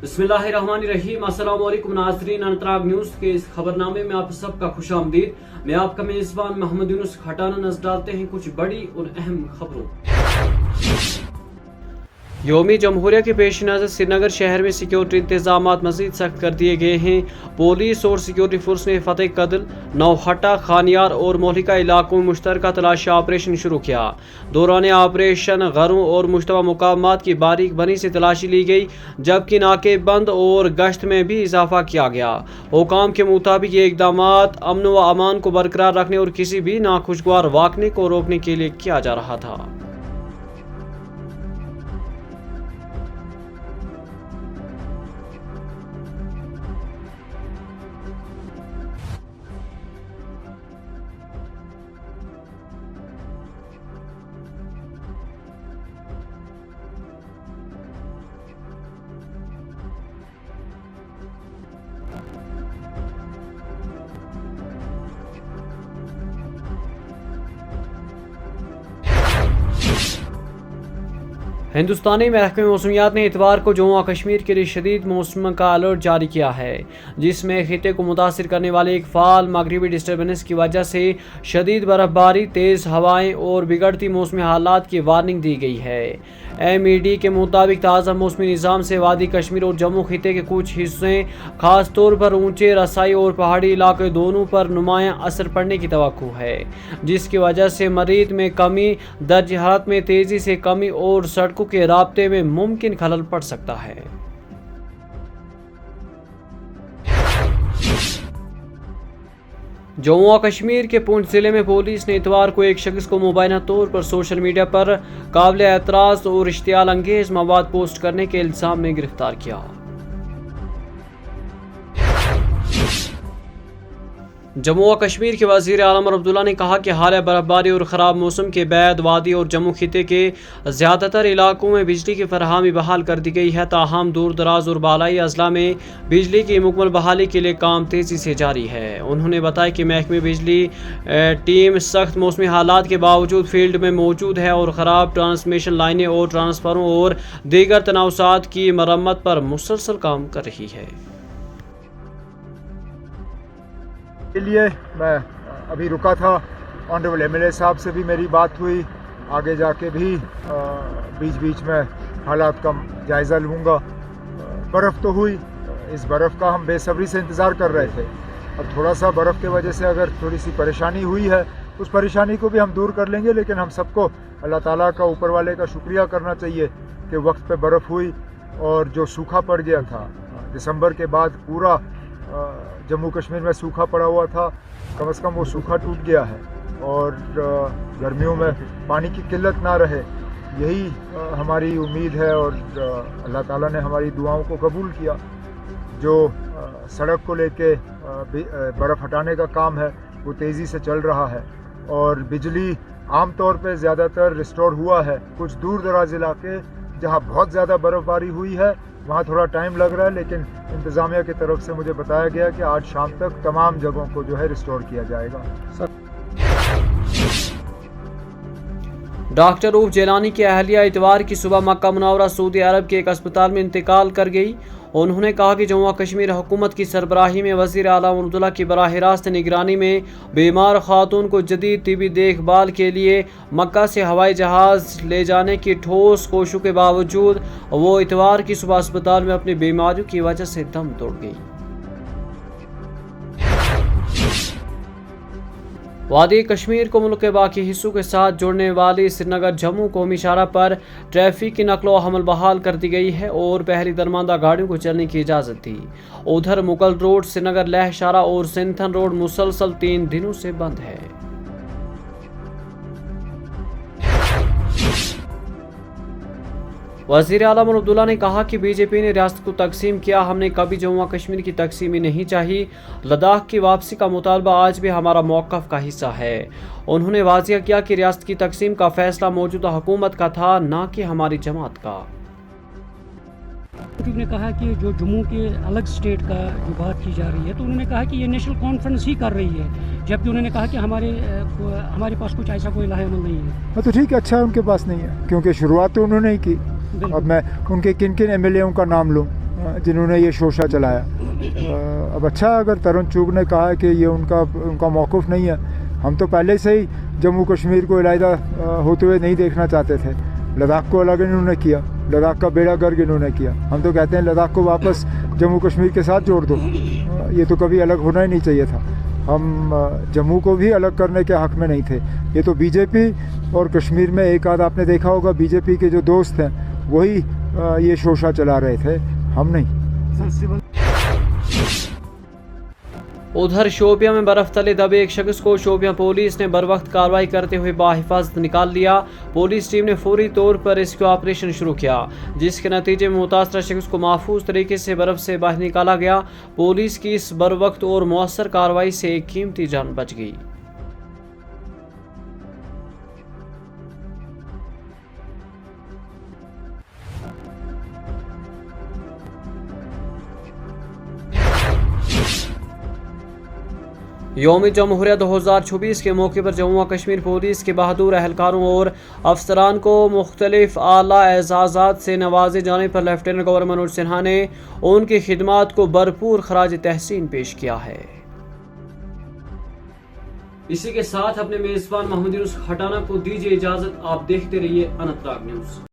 बिस्मिल्लाहिर्रहमानिर्रहीम। अस्सलाम वालेकुम नाज़रीन, अनतराग न्यूज़ के इस खबरनामे में आप सबका खुशामदीद। मैं आपका मेज़बान मोहम्मद यूनुस खटाना नजर डालते हैं कुछ बड़ी और अहम खबरों। यौमी जमहूरिया के पेश नज़र श्रीनगर शहर में सिक्योरिटी इंतजामात मज़ीद सख्त कर दिए गए हैं। पुलिस और सिक्योरिटी फोर्स ने फतेह कदल, नौहट्टा, खानियार और मोहलिका इलाकों में मुश्तरका तलाशी ऑपरेशन शुरू किया। दौरान ऑपरेशन घरों और मुश्तबा मुकामात की बारीक बनी से तलाशी ली गई, जबकि नाके बंद और गश्त में भी इजाफा किया गया। हुकाम के मुताबिक ये इकदाम अमन व अमान को बरकरार रखने और किसी भी नाखुशगवार वाक़े को रोकने के लिए किया जा रहा था। हिंदुस्तानी महकमे मौसमियात ने इतवार को जम्मू और कश्मीर के लिए शदीद मौसम का अलर्ट जारी किया है, जिसमें खित्ते को मुतासिर करने वाले एक फाल मगरबी डिस्टर्बेंस की वजह से शदीद बर्फबारी, तेज़ हवाएं और बिगड़ती मौसमी हालात की वार्निंग दी गई है। MED के मुताबिक ताज़ा मौसमी निज़ाम से वादी कश्मीर और जम्मू खित्ते के कुछ हिस्से, खास तौर पर ऊंचे रसाई और पहाड़ी इलाके दोनों पर नुमायां असर पड़ने की तवक्को है, जिसकी वजह से मरीद में कमी, दर्ज हरारत में तेज़ी से कमी और सड़कों के राब्ते में मुमकिन खलल पड़ सकता है। जम्मू और कश्मीर के पुंछ जिले में पुलिस ने इतवार को एक शख्स को मुबैना तौर पर सोशल मीडिया पर काबिल एतराज़ और इश्तियाल अंगेज मवाद पोस्ट करने के इल्जाम में गिरफ्तार किया। जम्मू और कश्मीर के वज़ीर आलम अब्दुल्ला ने कहा कि हाल बर्फबारी और ख़राब मौसम के बाद वादी और जम्मू खित्ते के ज़्यादातर इलाकों में बिजली की फराहमी बहाल कर दी गई है। ताहम दूर दराज और बालाई अजला में बिजली की मुकम्मल बहाली के लिए काम तेज़ी से जारी है। उन्होंने बताया कि महकमे बिजली टीम सख्त मौसमी हालात के बावजूद फील्ड में मौजूद है और ख़राब ट्रांसमिशन लाइनें और ट्रांसफार्मरों और दीगर तनावुसात की मरम्मत पर मुसलसल काम कर रही है। के लिए मैं अभी रुका था, ऑनरेबल MLA साहब से भी मेरी बात हुई, आगे जाके भी बीच बीच में हालात का जायज़ा लूँगा। बर्फ़ तो हुई, इस बर्फ़ का हम बेसब्री से इंतज़ार कर रहे थे। अब थोड़ा सा बर्फ़ के वजह से अगर थोड़ी सी परेशानी हुई है, उस परेशानी को भी हम दूर कर लेंगे, लेकिन हम सबको अल्लाह ताला का, ऊपर वाले का शुक्रिया करना चाहिए कि वक्त पे बर्फ़ हुई और जो सूखा पड़ गया था दिसंबर के बाद, पूरा जम्मू कश्मीर में सूखा पड़ा हुआ था, कम से कम वो सूखा टूट गया है और गर्मियों में पानी की किल्लत ना रहे, यही हमारी उम्मीद है। और अल्लाह ताला ने हमारी दुआओं को कबूल किया। जो सड़क को लेके बर्फ़ हटाने का काम है वो तेज़ी से चल रहा है और बिजली आम तौर पे ज़्यादातर रिस्टोर हुआ है। कुछ दूर दराज इलाके जहाँ बहुत ज़्यादा बर्फ़बारी हुई है वहाँ थोड़ा टाइम लग रहा है, लेकिन इंतज़ामिया की तरफ से मुझे बताया गया कि आज शाम तक तमाम जगहों को जो है रिस्टोर किया जाएगा। डॉक्टर रूफ जेलानी की अहलिया इतवार की सुबह मक्का मुनव्वरा सऊदी अरब के एक अस्पताल में इंतकाल कर गई। उन्होंने कहा कि जम्मू कश्मीर हुकूमत की सरबराही में वज़ीर आलम अब्दुल्ला की बराह रास्त निगरानी में बीमार खातून को जदीद तिबी देखभाल के लिए मक्का से हवाई जहाज़ ले जाने की ठोस कोशिशों के बावजूद वो इतवार की सुबह अस्पताल में अपनी बीमारियों की वजह से दम तोड़ गई। वादी कश्मीर को मुल्क के बाकी हिस्सों के साथ जोड़ने वाली श्रीनगर जम्मू कौमी शाहराह पर ट्रैफिक की नकलो हमल बहाल कर दी गई है और पहली दरमानदा गाड़ियों को चलने की इजाज़त दी। उधर मुगल रोड, श्रीनगर लेह शाहराह और सिंथन रोड मुसलसल 3 दिनों से बंद है। वज़ीर आलम अब्दुल्ला ने कहा कि BJP ने रियासत को तकसीम किया, हमने कभी जम्मू कश्मीर की तकसीमी नहीं चाही। लद्दाख की वापसी का मुतालबा आज भी हमारा मौक़िफ़ का हिस्सा है। उन्होंने वाज़िया किया कि रियासत की तकसीम का फैसला मौजूदा हुकूमत का था, ना कि हमारी जमात का। ने कहा कि जो जम्मू के अलग स्टेट का जो बात की जा रही है, तो उन्होंने कहा कि ये नेशनल कॉन्फ्रेंस ही कर रही है, जबकि उन्होंने कहा कि हमारे पास कुछ ऐसा कोई लाहेअमल नहीं है। तो ठीक है, अच्छा है उनके पास नहीं है, क्योंकि शुरुआत तो उन्होंने ही की। अब मैं उनके किन किन MLAओं का नाम लूँ? जिन्होंने ये शोशा चलाया। अब अच्छा अगर तरुण चुग ने कहा है कि ये उनका मौक़िफ़ नहीं है, हम तो पहले से ही जम्मू कश्मीर को अलहदा होते हुए नहीं देखना चाहते थे। लद्दाख को अलग इन्होंने किया, लद्दाख का बेड़ा गर्क इन्होंने किया। हम तो कहते हैं लद्दाख को वापस जम्मू कश्मीर के साथ जोड़ दो, ये तो कभी अलग होना ही नहीं चाहिए था। हम जम्मू को भी अलग करने के हक़ में नहीं थे। ये तो बीजेपी और कश्मीर में एक आध आपने देखा होगा बीजेपी के जो दोस्त हैं वही ये शोशा चला रहे थे, हम नहीं। उधर शोपियां में बर्फ तले दबे एक शख्स को शोपियां पुलिस ने बरवक्त कार्रवाई करते हुए बाहिफाजत निकाल लिया। पुलिस टीम ने फौरी तौर पर रेस्क्यू ऑपरेशन शुरू किया, जिसके नतीजे में मुतासरा शख्स को महफूज तरीके से बर्फ से बाहर निकाला गया। पुलिस की इस बरवक्त और मौसर कार्रवाई से एक कीमती जान बच गई। यौम जमहूरिया 2024 के मौके पर जम्मू व कश्मीर पुलिस के बहादुर एहलकारों और अफसरान को मुख्तलिफ आला एजाज़ात से नवाजे जाने पर लेफ्टिनेंट गवर्नर मनोज सिन्हा ने उनकी खिदमात को भरपूर खराज तहसीन पेश किया है। इसी के साथ अपने मेज़बान महमद यूनुस खटाना को दीजिए इजाज़त। आप देखते रहिए अनंतनाग न्यूज़।